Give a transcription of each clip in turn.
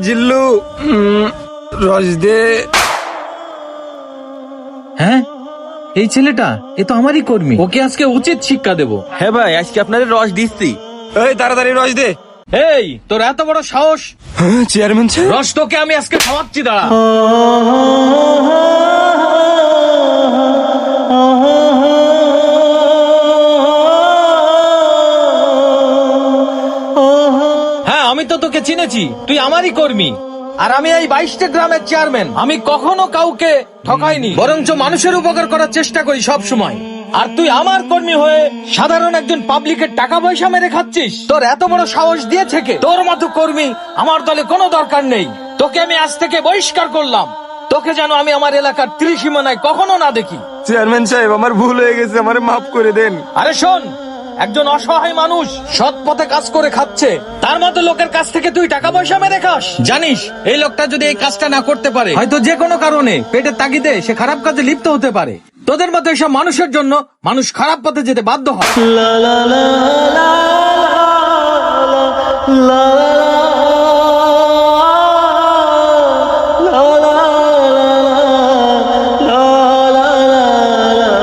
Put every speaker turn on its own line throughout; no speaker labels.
জিল্লু, রস দে।
হ্যাঁ, এই ছেলেটা এ তো আমারই কর্মী, ওকে আজকে উচিত শিক্ষা দেব।
হ্যাঁ ভাই, আজকে আপনাদের রস দিচ্ছি।
এই তাড়াতাড়ি রস দে।
এই তোর এত বড় সাহস!
হ্যাঁ চেয়ারম্যান সাহেব।
রস তোকে আমি আজকে খাওয়াচ্ছি, দাঁড়া। হ্যাঁ, আমি তো তোকে চিনেছি, তুই আমারই কর্মী। আর আমি এই 22টা গ্রামের চেয়ারম্যান। আমি কখনো কাউকে ঠকাইনি, বরঞ্চ মানুষের উপকার করার চেষ্টা করি সব সময়। আর তুই আমার কর্মী হয়ে সাধারণ একজন পাবলিকের টাকা পয়সা মেরে খাচ্ছিস? তোর এত বড় সাহস দিয়েছে কে? তোর মতো কর্মী আমার দলে কোনো দরকার নেই। তোকে আমি আজ থেকে বহিষ্কার করলাম। তোকে যেন আমি আমার এলাকার ত্রিসীমানায় কখনো না দেখি।
চেয়ারম্যান সাহেব, আমার ভুল হয়ে গেছে, আমারে মাফ করে দেন।
আরে শোন, একজন অসহায় মানুষ সৎ পথে কাজ করে খাচ্ছে, তার মতো লোকের কাছ থেকে তুই টাকা পয়সা মেরে খাস? জানিস এই লোকটা যদি এই কাজটা না করতে পারে, হয়তো যে কোনো কারণে পেটের তাগিদে সে খারাপ কাজে লিপ্ত হতে পারে। তোদের মতো এসব মানুষের জন্য মানুষ খারাপ পথে যেতে বাধ্য হয়।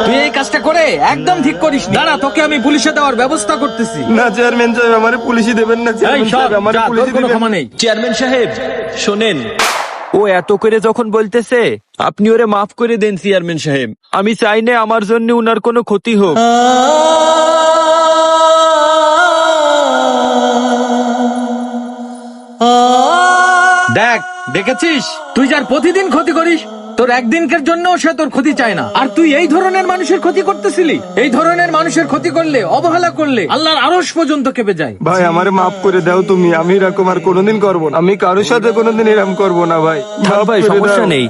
তুই এই কাজটা করে একদম ঠিক করিস। দাঁড়া, তোকে আমি পুলিশে দেওয়ার ব্যবস্থা করতেছি।
না চেয়ারম্যান সাহেব, আমারে পুলিশে দেবেন না।
এই
চেয়ারম্যান
সব,
সাহেব, আমারে
যা, তোর
পুলিশে
কোনো
দিবেন।
ক্ষমা নেই।
চেয়ারম্যান সাহেব শোনেন, ও এত করে যখন বলতেছে, আপনি ওরে মাফ করে দেন চেয়ারম্যান সাহেব। আমি চাই না আমার জন্য উনার কোনো ক্ষতি হোক।
দেখ, দেখেছিস তুই যার প্রতিদিন ক্ষতি করিস, তোর একদিনকার জন্য সে তোর ক্ষতি চায় না। আর তুই এই ধরনের মানুষের ক্ষতি করতেছিলি। এই ধরনের মানুষের ক্ষতি করলে, অবহেলা করলে আল্লাহর আরশ পর্যন্ত কেঁপে যায়।
ভাই আমারে মাফ করে দাও তুমি, আমি এরকম আর কোনোদিন করবো না। আমি কারোর সাথে কোনোদিন এরকম করবো না ভাই।
থাক
মাফ
ভাই,
করে
সমস্যা
দাও।
নেই,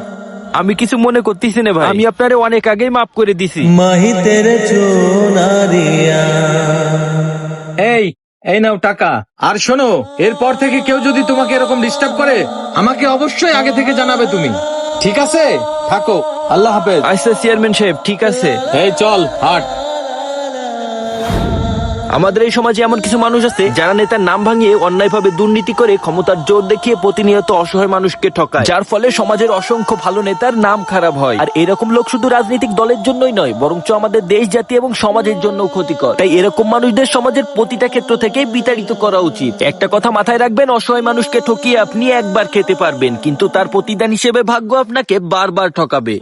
আমি কিছু মনে করতেছি না ভাই। আমি আপনারে অনেক আগেই মাফ করে দিছি।
এই এই নাও টাকা। আর শোনো, এরপর থেকে কেউ যদি তোমাকে এরকম ডিস্টার্ব করে, আমাকে অবশ্যই আগে থেকে জানাবে তুমি, ঠিক আছে? থাকো, আল্লাহ হাফেজ।
আচ্ছা চেয়ারম্যান সাহেব, ঠিক আছে।
এই চল, হাট।
আমাদের এই সমাজে এমন কিছু মানুষ আছে যারা নেতার নাম ভাঙিয়ে অন্যায়ভাবে দুর্নীতি করে ক্ষমতার জোর দেখিয়ে প্রতিনিয়ত অসহায় মানুষকে ঠকায়, যার ফলে সমাজের অসংখ্য ভালো নেতার নাম খারাপ হয়। আর এরকম লোক শুধু রাজনৈতিক দলের জন্যই নয়, বরঞ্চ আমাদের দেশ জাতি এবং সমাজের জন্য ক্ষতিকর। তাই এরকম মানুষদের সমাজের প্রতিটা ক্ষেত্র থেকে বিতাড়িত করা উচিত। একটা কথা মাথায় রাখবেন, অসহায় মানুষকে ঠকিয়ে আপনি একবার খেতে পারবেন, কিন্তু তার প্রতিদান হিসেবে ভাগ্য আপনাকে বারবার ঠকাবে।